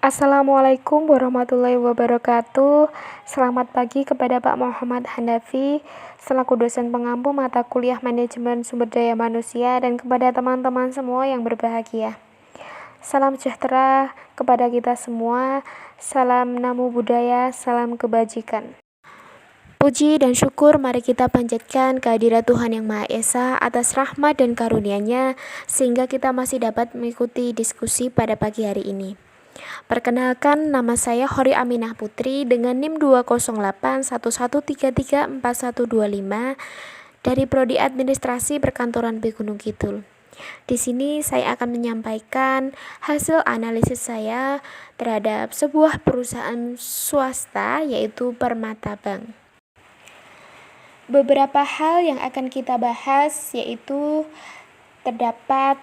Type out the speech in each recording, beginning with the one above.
Assalamualaikum warahmatullahi wabarakatuh. Selamat pagi kepada Pak Muhammad Hanafi selaku dosen pengampu mata kuliah Manajemen Sumber Daya Manusia dan kepada teman-teman semua yang berbahagia. Salam sejahtera kepada kita semua. Salam namo buddhaya, salam kebajikan. Puji dan syukur mari kita panjatkan kehadirat Tuhan Yang Maha Esa atas rahmat dan karunia-Nya sehingga kita masih dapat mengikuti diskusi pada pagi hari ini. Perkenalkan, nama saya Hori Aminah Putri dengan NIM 20811334125 dari Prodi Administrasi Perkantoran B Gunung Kidul. Di sini saya akan menyampaikan hasil analisis saya terhadap sebuah perusahaan swasta yaitu Permata Bank. Beberapa hal yang akan kita bahas yaitu terdapat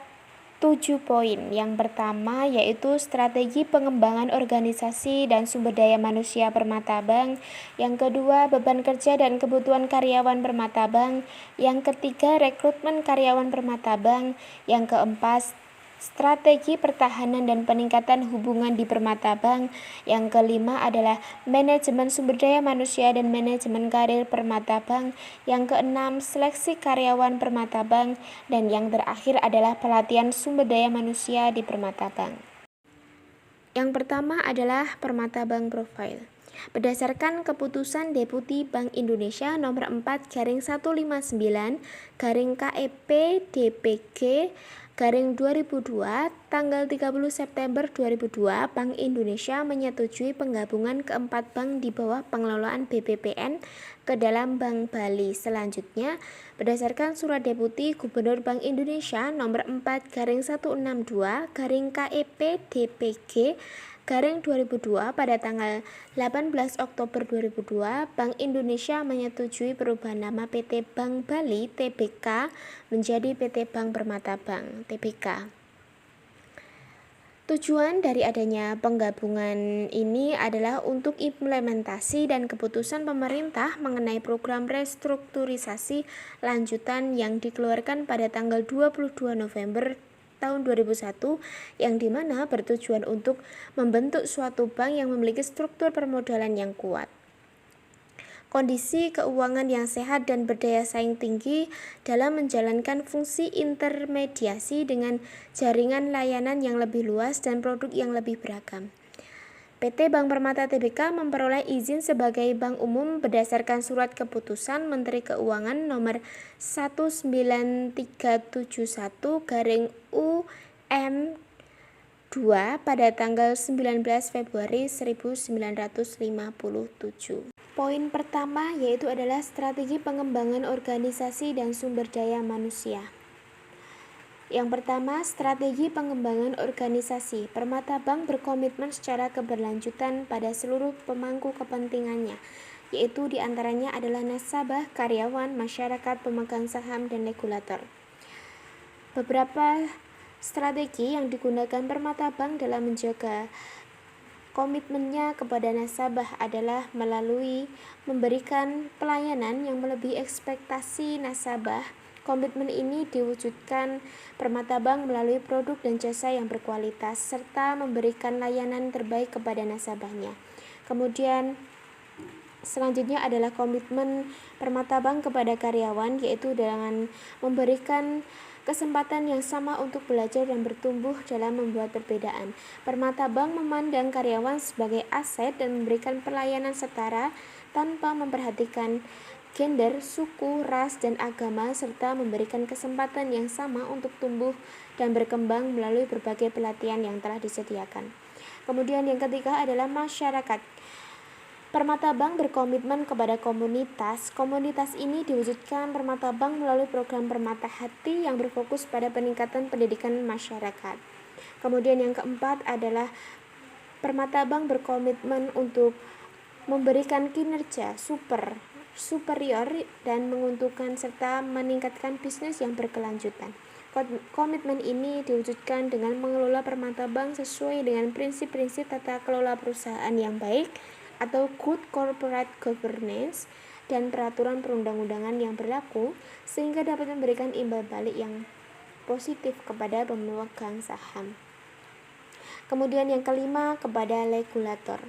7 poin. Yang pertama yaitu strategi pengembangan organisasi dan sumber daya manusia Permata Bank. Yang kedua, beban kerja dan kebutuhan karyawan Permata Bank. Yang ketiga, rekrutmen karyawan Permata Bank. Yang keempat, strategi pertahanan dan peningkatan hubungan di Permata Bank. Yang kelima adalah manajemen sumber daya manusia dan manajemen karir Permata Bank. Yang keenam, seleksi karyawan Permata Bank. Dan yang terakhir adalah pelatihan sumber daya manusia di Permata Bank. Yang pertama adalah Permata Bank Profile. Berdasarkan keputusan Deputi Bank Indonesia nomor 4/159/KEP DPG Garing 2002 tanggal 30 September 2002, Bank Indonesia menyetujui penggabungan keempat bank di bawah pengelolaan BPPN ke dalam Bank Bali. Selanjutnya, berdasarkan Surat Deputi Gubernur Bank Indonesia nomor 4/162/KEP DPG Garing 2002 pada tanggal 18 Oktober 2002, Bank Indonesia menyetujui perubahan nama PT Bank Bali Tbk menjadi PT Bank Permata Bank Tbk. Tujuan dari adanya penggabungan ini adalah untuk implementasi dan keputusan pemerintah mengenai program restrukturisasi lanjutan yang dikeluarkan pada tanggal 22 November tahun 2001 yang dimana bertujuan untuk membentuk suatu bank yang memiliki struktur permodalan yang kuat, kondisi keuangan yang sehat dan berdaya saing tinggi dalam menjalankan fungsi intermediasi dengan jaringan layanan yang lebih luas dan produk yang lebih beragam. PT Bank Permata Tbk memperoleh izin sebagai bank umum berdasarkan Surat Keputusan Menteri Keuangan nomor 19371/UM2 pada tanggal 19 Februari 1957. Poin pertama yaitu adalah strategi pengembangan organisasi dan sumber daya manusia. Yang pertama, strategi pengembangan organisasi. Permata Bank berkomitmen secara keberlanjutan pada seluruh pemangku kepentingannya, yaitu diantaranya adalah nasabah, karyawan, masyarakat, pemegang saham, dan regulator. Beberapa strategi yang digunakan Permata Bank dalam menjaga komitmennya kepada nasabah adalah melalui memberikan pelayanan yang melebihi ekspektasi nasabah. Komitmen ini diwujudkan Permata Bank melalui produk dan jasa yang berkualitas serta memberikan layanan terbaik kepada nasabahnya. Kemudian selanjutnya adalah komitmen Permata Bank kepada karyawan, yaitu dengan memberikan kesempatan yang sama untuk belajar dan bertumbuh dalam membuat perbedaan. Permata Bank memandang karyawan sebagai aset dan memberikan pelayanan setara tanpa memperhatikan gender, suku, ras, dan agama, serta memberikan kesempatan yang sama untuk tumbuh dan berkembang melalui berbagai pelatihan yang telah disediakan. Kemudian yang ketiga adalah masyarakat. Permata Bank berkomitmen kepada komunitas. Komunitas ini diwujudkan Permata Bank melalui program Permata Hati yang berfokus pada peningkatan pendidikan masyarakat. Kemudian yang keempat adalah Permata Bank berkomitmen untuk memberikan kinerja superior dan menguntungkan serta meningkatkan bisnis yang berkelanjutan. Komitmen ini diwujudkan dengan mengelola Permata Bank sesuai dengan prinsip-prinsip tata kelola perusahaan yang baik atau good corporate governance dan peraturan perundang-undangan yang berlaku sehingga dapat memberikan imbal balik yang positif kepada pemegang saham. Kemudian yang kelima, kepada regulator.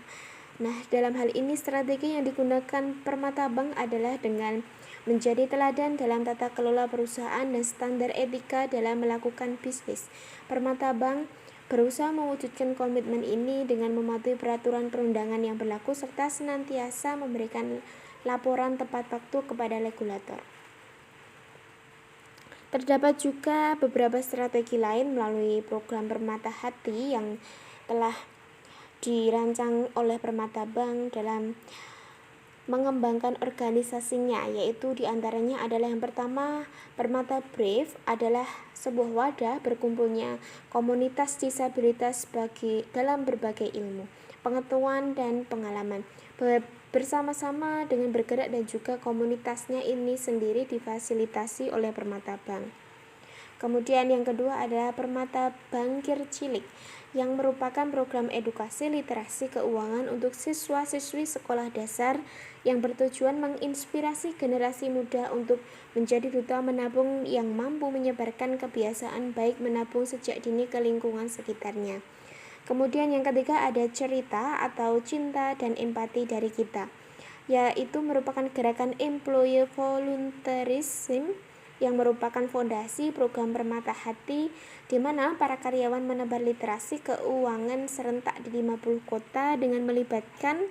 Nah, dalam hal ini strategi yang digunakan Permata Bank adalah dengan menjadi teladan dalam tata kelola perusahaan dan standar etika dalam melakukan bisnis. Permata Bank berusaha mewujudkan komitmen ini dengan mematuhi peraturan perundangan yang berlaku serta senantiasa memberikan laporan tepat waktu kepada regulator. Terdapat juga beberapa strategi lain melalui program Permata Hati yang telah dirancang oleh Permata Bank dalam mengembangkan organisasinya, yaitu diantaranya adalah yang pertama, Permata Brave adalah sebuah wadah berkumpulnya komunitas disabilitas dalam berbagai ilmu, pengetahuan dan pengalaman bersama-sama dengan bergerak, dan juga komunitasnya ini sendiri difasilitasi oleh Permata Bank. Kemudian yang kedua adalah Permata Bankir Cilik yang merupakan program edukasi literasi keuangan untuk siswa-siswi sekolah dasar yang bertujuan menginspirasi generasi muda untuk menjadi duta menabung yang mampu menyebarkan kebiasaan baik menabung sejak dini ke lingkungan sekitarnya. Kemudian yang ketiga ada Cerita atau Cinta dan Empati dari Kita, yaitu merupakan gerakan employee volunteerism yang merupakan fondasi program Permata Hati, di mana para karyawan menebar literasi keuangan serentak di 50 kota dengan melibatkan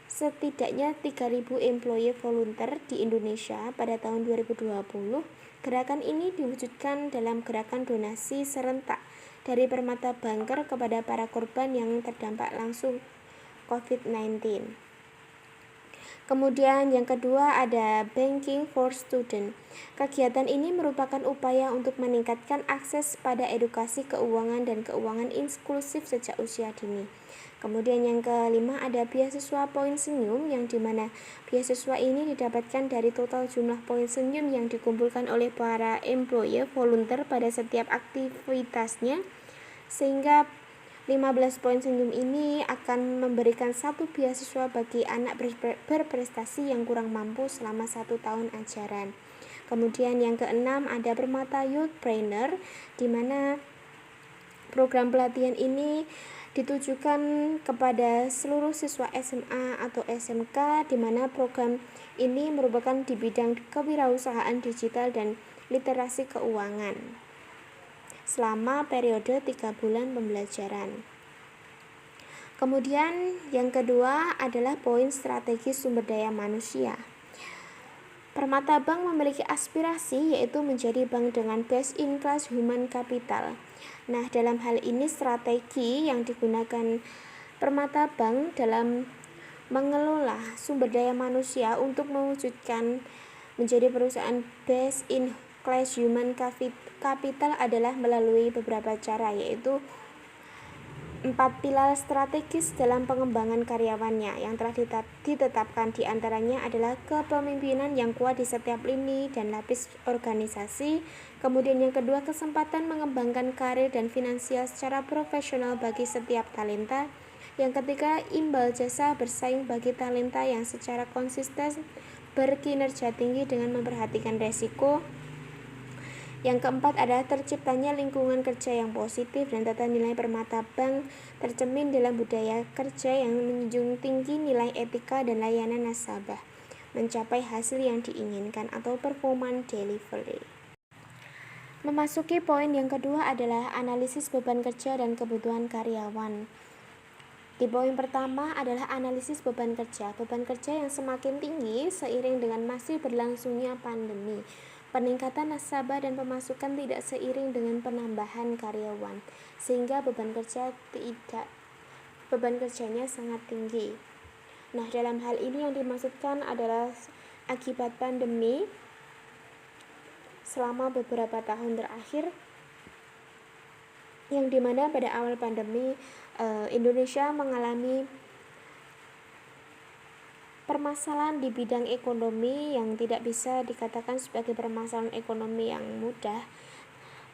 setidaknya 3.000 employee volunteer di Indonesia pada tahun 2020. Gerakan ini diwujudkan dalam gerakan donasi serentak dari Permata Banker kepada para korban yang terdampak langsung COVID-19. Kemudian yang kedua ada Banking for Student. Kegiatan ini merupakan upaya untuk meningkatkan akses pada edukasi keuangan dan keuangan inklusif sejak usia dini. Kemudian yang kelima ada beasiswa poin senyum, yang dimana beasiswa ini didapatkan dari total jumlah poin senyum yang dikumpulkan oleh para employee volunteer pada setiap aktivitasnya, sehingga 15 poin senyum ini akan memberikan satu beasiswa bagi anak berprestasi yang kurang mampu selama 1 tahun ajaran. Kemudian yang keenam ada Permata Youth Trainer, di mana program pelatihan ini ditujukan kepada seluruh siswa SMA atau SMK, di mana program ini merupakan di bidang kewirausahaan digital dan literasi keuangan selama periode 3 bulan pembelajaran. Kemudian yang kedua adalah poin strategi sumber daya manusia. Permata Bank memiliki aspirasi yaitu menjadi bank dengan best in class human capital. Nah, dalam hal ini strategi yang digunakan Permata Bank dalam mengelola sumber daya manusia untuk mewujudkan menjadi perusahaan best in class human capital adalah melalui beberapa cara, yaitu 4 pilar strategis dalam pengembangan karyawannya yang telah ditetapkan. Di antaranya adalah kepemimpinan yang kuat di setiap lini dan lapis organisasi. Kemudian yang kedua, kesempatan mengembangkan karir dan finansial secara profesional bagi setiap talenta. Yang ketiga, imbal jasa bersaing bagi talenta yang secara konsisten berkinerja tinggi dengan memperhatikan resiko. Yang keempat adalah terciptanya lingkungan kerja yang positif, dan tata nilai Permata Bank tercermin dalam budaya kerja yang menjunjung tinggi nilai etika dan layanan nasabah, mencapai hasil yang diinginkan atau performance delivery. Memasuki poin yang kedua adalah analisis beban kerja dan kebutuhan karyawan. Di poin pertama adalah analisis beban kerja. Beban kerja yang semakin tinggi seiring dengan masih berlangsungnya pandemi. Peningkatan nasabah dan pemasukan tidak seiring dengan penambahan karyawan, sehingga beban kerjanya sangat tinggi. Nah, dalam hal ini yang dimaksudkan adalah akibat pandemi selama beberapa tahun terakhir, yang dimana pada awal pandemi Indonesia mengalami permasalahan di bidang ekonomi yang tidak bisa dikatakan sebagai permasalahan ekonomi yang mudah,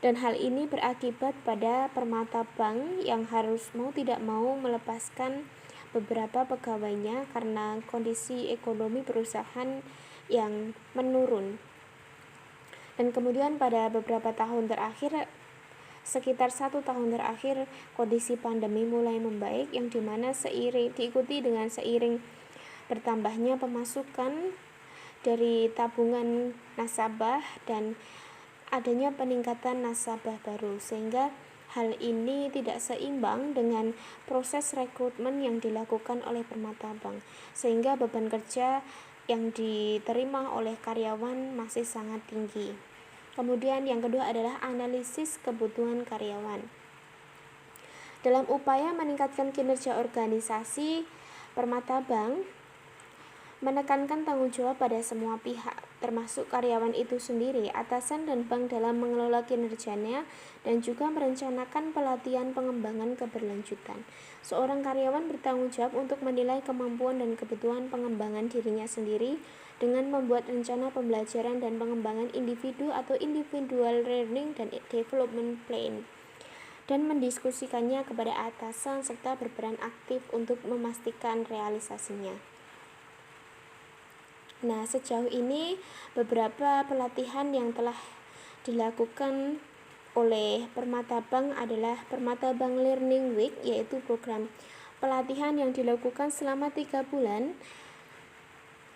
dan hal ini berakibat pada Permata Bank yang harus mau tidak mau melepaskan beberapa pegawainya karena kondisi ekonomi perusahaan yang menurun. Dan kemudian pada beberapa tahun terakhir sekitar 1 tahun terakhir kondisi pandemi mulai membaik, yang dimana diikuti dengan seiring bertambahnya pemasukan dari tabungan nasabah dan adanya peningkatan nasabah baru, sehingga hal ini tidak seimbang dengan proses rekrutmen yang dilakukan oleh Permata Bank, sehingga beban kerja yang diterima oleh karyawan masih sangat tinggi. Kemudian yang kedua adalah analisis kebutuhan karyawan. Dalam upaya meningkatkan kinerja organisasi, Permata Bank menekankan tanggung jawab pada semua pihak, termasuk karyawan itu sendiri, atasan dan bank dalam mengelola kinerjanya, dan juga merencanakan pelatihan pengembangan keberlanjutan. Seorang karyawan bertanggung jawab untuk menilai kemampuan dan kebutuhan pengembangan dirinya sendiri dengan membuat rencana pembelajaran dan pengembangan individu atau individual learning dan development plan, dan mendiskusikannya kepada atasan serta berperan aktif untuk memastikan realisasinya. Nah, sejauh ini beberapa pelatihan yang telah dilakukan oleh Permata Bank adalah Permata Bank Learning Week, yaitu program pelatihan yang dilakukan selama 3 bulan,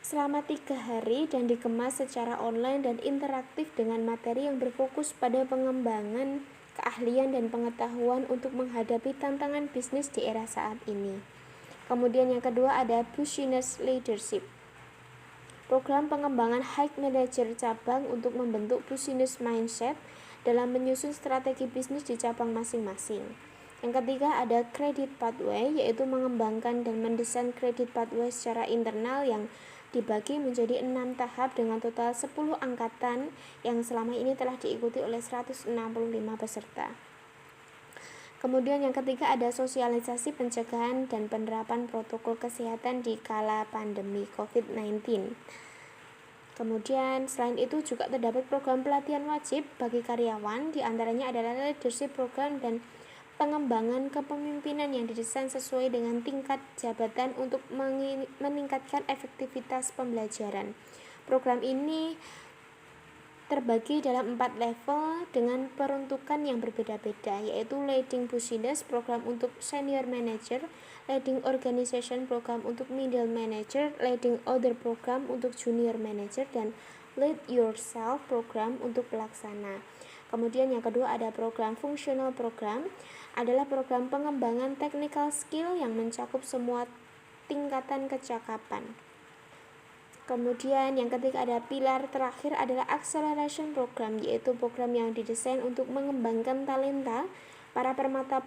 selama 3 hari, dan dikemas secara online dan interaktif dengan materi yang berfokus pada pengembangan keahlian dan pengetahuan untuk menghadapi tantangan bisnis di era saat ini. Kemudian yang kedua ada Business Leadership, program pengembangan high manager cabang untuk membentuk business mindset dalam menyusun strategi bisnis di cabang masing-masing. Yang ketiga ada Credit Pathway, yaitu mengembangkan dan mendesain Credit Pathway secara internal yang dibagi menjadi 6 tahap dengan total 10 angkatan yang selama ini telah diikuti oleh 165 peserta. Kemudian yang ketiga ada sosialisasi pencegahan dan penerapan protokol kesehatan di kala pandemi COVID-19. Kemudian selain itu juga terdapat program pelatihan wajib bagi karyawan, diantaranya adalah leadership program dan pengembangan kepemimpinan yang didesain sesuai dengan tingkat jabatan untuk meningkatkan efektivitas pembelajaran. Program ini terbagi dalam 4 level dengan peruntukan yang berbeda-beda, yaitu Leading Business program untuk Senior Manager, Leading Organization program untuk Middle Manager, Leading Other program untuk Junior Manager, dan Lead Yourself program untuk pelaksana. Kemudian yang kedua ada program Functional program, adalah program pengembangan technical skill yang mencakup semua tingkatan kecakapan. Kemudian yang ketiga ada pilar terakhir adalah acceleration program, yaitu program yang didesain untuk mengembangkan talenta para permata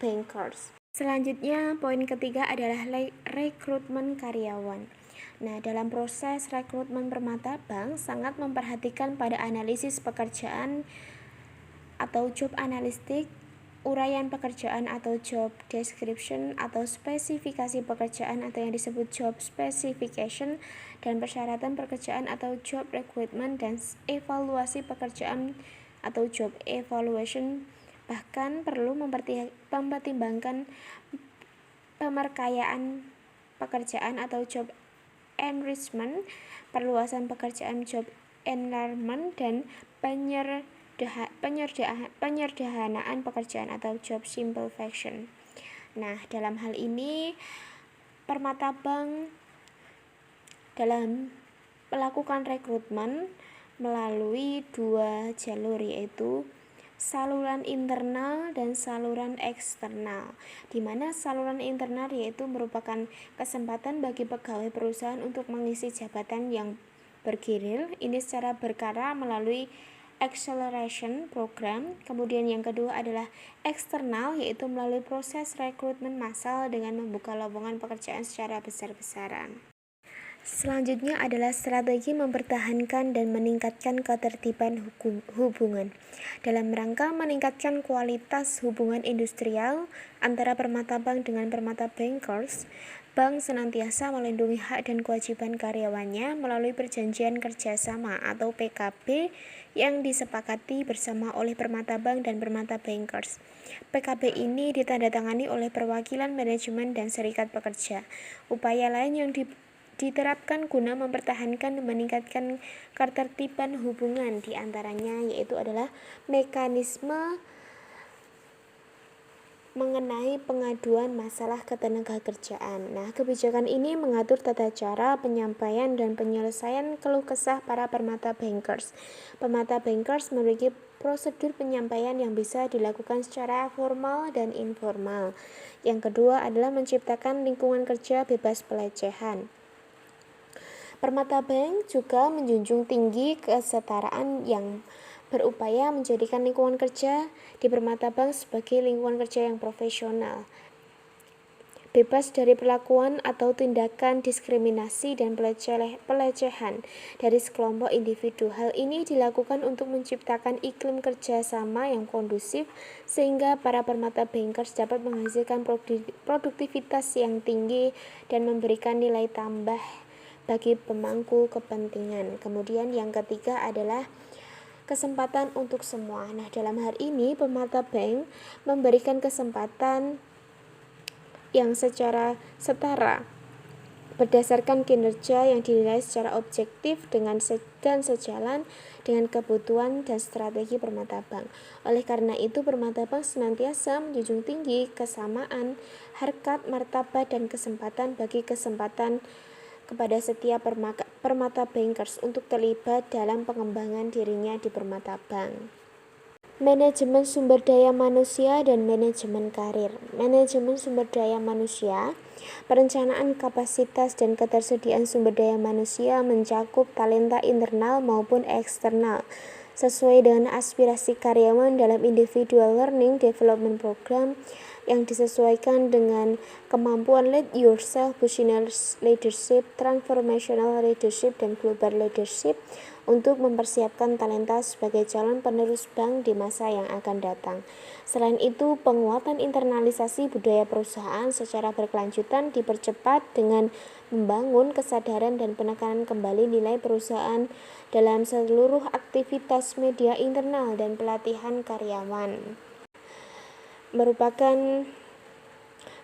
bankers. Selanjutnya poin ketiga adalah rekrutmen karyawan. Nah, dalam proses rekrutmen Permata Bank sangat memperhatikan pada analisis pekerjaan atau job analistik, uraian pekerjaan atau job description atau spesifikasi pekerjaan atau yang disebut job specification, dan persyaratan pekerjaan atau job requirement, dan evaluasi pekerjaan atau job evaluation. Bahkan perlu mempertimbangkan pemerkayaan pekerjaan atau job enrichment, perluasan pekerjaan job enlargement, dan penyederhanaan pekerjaan atau job simplification. Nah, dalam hal ini Permata Bank dalam melakukan rekrutmen melalui 2 jalur, yaitu saluran internal dan saluran eksternal, di mana saluran internal yaitu merupakan kesempatan bagi pegawai perusahaan untuk mengisi jabatan yang bergilir ini secara berkala melalui acceleration program. Kemudian yang kedua adalah eksternal, yaitu melalui proses rekrutmen massal dengan membuka lowongan pekerjaan secara besar-besaran. Selanjutnya adalah strategi mempertahankan dan meningkatkan ketertiban hubungan. Dalam rangka meningkatkan kualitas hubungan industrial antara Permata Bank dengan Permata Bankers, Bank senantiasa melindungi hak dan kewajiban karyawannya melalui perjanjian kerjasama atau PKB yang disepakati bersama oleh Permata Bank dan Permata Bankers. PKB ini ditandatangani oleh perwakilan manajemen dan serikat pekerja. Upaya lain yang diterapkan guna mempertahankan dan meningkatkan ketertiban hubungan diantaranya yaitu adalah mekanisme mengenai pengaduan masalah ketenagakerjaan. Nah, kebijakan ini mengatur tata cara penyampaian dan penyelesaian keluh kesah para permata bankers. Permata bankers memiliki prosedur penyampaian yang bisa dilakukan secara formal dan informal. Yang kedua adalah menciptakan lingkungan kerja bebas pelecehan. Permata Bank juga menjunjung tinggi kesetaraan yang berupaya menjadikan lingkungan kerja di Permata Bank sebagai lingkungan kerja yang profesional, bebas dari perlakuan atau tindakan diskriminasi dan pelecehan dari sekelompok individu. Hal ini dilakukan untuk menciptakan iklim kerja sama yang kondusif sehingga para permata bankers dapat menghasilkan produktivitas yang tinggi dan memberikan nilai tambah bagi pemangku kepentingan. Kemudian yang ketiga adalah kesempatan untuk semua. Nah, dalam hal ini Permata Bank memberikan kesempatan yang secara setara berdasarkan kinerja yang dinilai secara objektif dan sejalan dengan kebutuhan dan strategi Permata Bank. Oleh karena itu, Permata Bank senantiasa menjunjung tinggi kesamaan, harkat, martabat, dan kesempatan kepada setiap permata bankers untuk terlibat dalam pengembangan dirinya di Permata Bank. Manajemen sumber daya manusia dan manajemen karir. Manajemen sumber daya manusia, perencanaan kapasitas dan ketersediaan sumber daya manusia mencakup talenta internal maupun eksternal, sesuai dengan aspirasi karyawan dalam individual learning development program yang disesuaikan dengan kemampuan lead yourself, business leadership, transformational leadership, dan global leadership untuk mempersiapkan talenta sebagai calon penerus bank di masa yang akan datang. Selain itu, penguatan internalisasi budaya perusahaan secara berkelanjutan dipercepat dengan membangun kesadaran dan penekanan kembali nilai perusahaan dalam seluruh aktivitas media internal dan pelatihan karyawan. Merupakan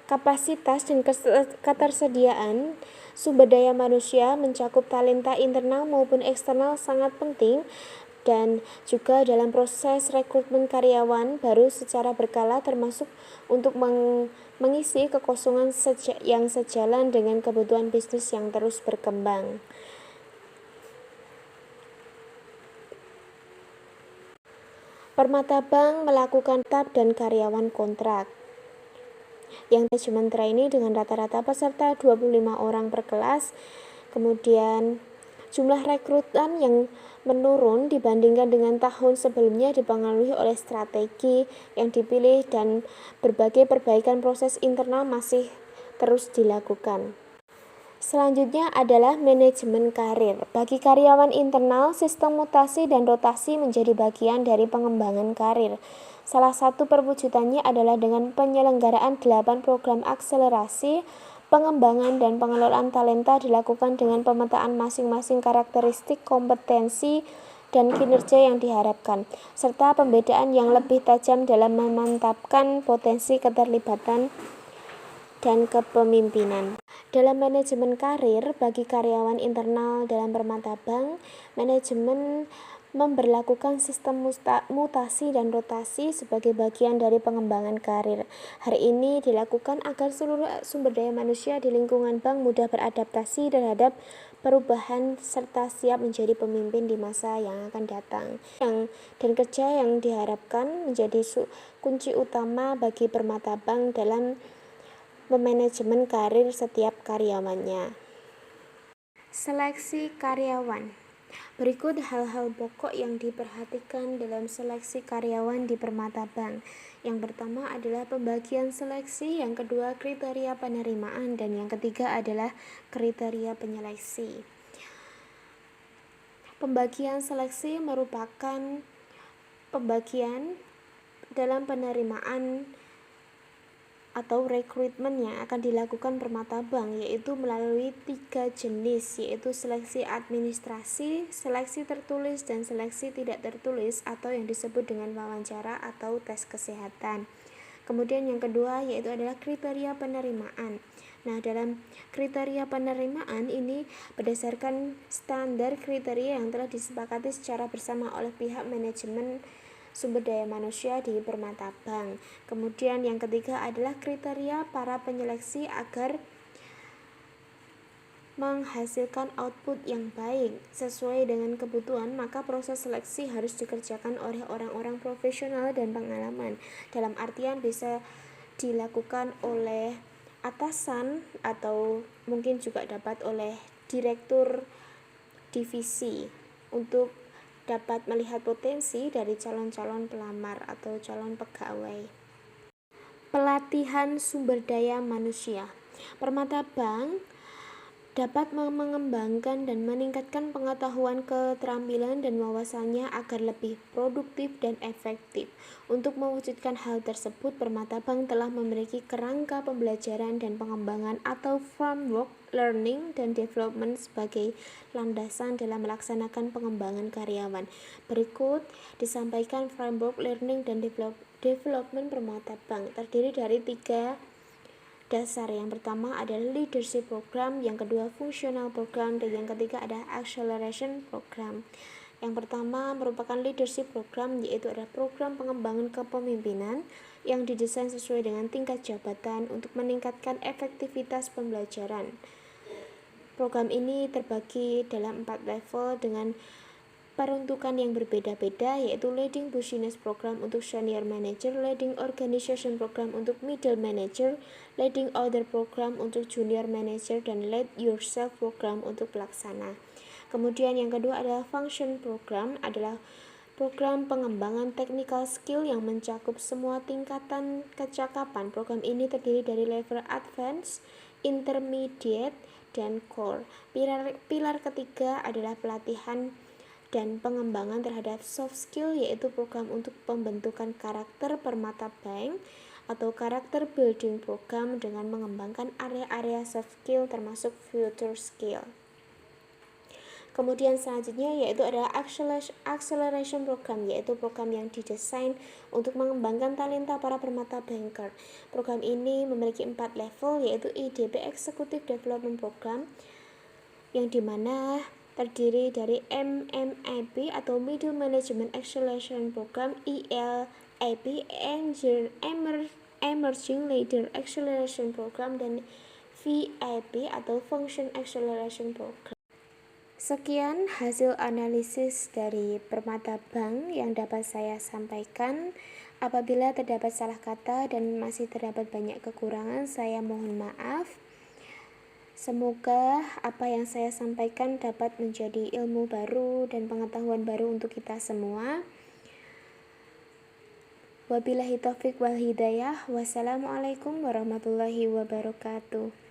kapasitas dan ketersediaan sumber daya manusia mencakup talenta internal maupun eksternal sangat penting dan juga dalam proses rekrutmen karyawan baru secara berkala termasuk untuk mengisi kekosongan yang sejalan dengan kebutuhan bisnis yang terus berkembang. Permata Bank melakukan TAP dan karyawan kontrak yang manajemen trainee dengan rata-rata peserta 25 orang per kelas. Kemudian jumlah rekrutan yang menurun dibandingkan dengan tahun sebelumnya dipengaruhi oleh strategi yang dipilih dan berbagai perbaikan proses internal masih terus dilakukan. Selanjutnya adalah manajemen karir. Bagi karyawan internal, sistem mutasi dan rotasi menjadi bagian dari pengembangan karir. Salah satu perwujudannya adalah dengan penyelenggaraan 8 program akselerasi, pengembangan dan pengelolaan talenta dilakukan dengan pemetaan masing-masing karakteristik, kompetensi, dan kinerja yang diharapkan, serta pembedaan yang lebih tajam dalam memantapkan potensi keterlibatan dan kepemimpinan. Dalam manajemen karir bagi karyawan internal dalam Permata Bank, manajemen memberlakukan sistem mutasi dan rotasi sebagai bagian dari pengembangan karir. Hal ini dilakukan agar seluruh sumber daya manusia di lingkungan bank mudah beradaptasi terhadap perubahan serta siap menjadi pemimpin di masa yang akan datang. Dan kerja yang diharapkan menjadi kunci utama bagi Permata Bank dalam memanajemen karir setiap karyawannya. Seleksi karyawan. Berikut hal-hal pokok yang diperhatikan dalam seleksi karyawan di Permata Bank. Yang pertama adalah pembagian seleksi, yang kedua kriteria penerimaan, dan yang ketiga adalah kriteria penyeleksi. Pembagian seleksi merupakan pembagian dalam penerimaan atau rekrutmen yang akan dilakukan Permata Bank, yaitu melalui 3 jenis, yaitu seleksi administrasi, seleksi tertulis, dan seleksi tidak tertulis atau yang disebut dengan wawancara atau tes kesehatan. Kemudian yang kedua yaitu adalah kriteria penerimaan. Nah, dalam kriteria penerimaan ini berdasarkan standar kriteria yang telah disepakati secara bersama oleh pihak manajemen sumber daya manusia di Permata Bank. Kemudian yang ketiga adalah kriteria para penyeleksi agar menghasilkan output yang baik sesuai dengan kebutuhan, maka proses seleksi harus dikerjakan oleh orang-orang profesional dan pengalaman. Dalam artian bisa dilakukan oleh atasan atau mungkin juga dapat oleh direktur divisi untuk dapat melihat potensi dari calon-calon pelamar atau calon pegawai. Pelatihan sumber daya manusia. Permata Bank dapat mengembangkan dan meningkatkan pengetahuan, keterampilan, dan wawasannya agar lebih produktif dan efektif. Untuk mewujudkan hal tersebut, Permata Bank telah memiliki kerangka pembelajaran dan pengembangan atau framework learning dan development sebagai landasan dalam melaksanakan pengembangan karyawan. Berikut disampaikan framework learning dan development Permata Bank terdiri dari 3 dasar. Yang pertama adalah leadership program, yang kedua functional program, dan yang ketiga ada acceleration program. Yang pertama merupakan leadership program, yaitu adalah program pengembangan kepemimpinan yang didesain sesuai dengan tingkat jabatan untuk meningkatkan efektivitas pembelajaran. Program ini terbagi dalam 4 level dengan peruntukan yang berbeda-beda, yaitu Leading Business Program untuk Senior Manager, Leading Organization Program untuk Middle Manager, Leading Other Program untuk Junior Manager, dan Lead Yourself Program untuk pelaksana. Kemudian yang kedua adalah Function Program, adalah program pengembangan technical skill yang mencakup semua tingkatan kecakapan. Program ini terdiri dari level advance, intermediate, dan core. Pilar ketiga adalah pelatihan dan pengembangan terhadap soft skill, yaitu program untuk pembentukan karakter Permata Bank atau karakter building program dengan mengembangkan area-area soft skill termasuk future skill. Kemudian selanjutnya yaitu adalah acceleration program, yaitu program yang didesain untuk mengembangkan talenta para permata banker. Program ini memiliki 4 level, yaitu IDP Executive Development Program, yang dimana terdiri dari MMIP atau Middle Management Acceleration Program, ELIP Emerging Leader Acceleration Program, dan VIP atau Function Acceleration Program. Sekian hasil analisis dari Permata Bank yang dapat saya sampaikan. Apabila terdapat salah kata dan masih terdapat banyak kekurangan, saya mohon maaf. Semoga apa yang saya sampaikan dapat menjadi ilmu baru dan pengetahuan baru untuk kita semua. Wabillahi taufiq wal hidayah. Wassalamualaikum warahmatullahi wabarakatuh.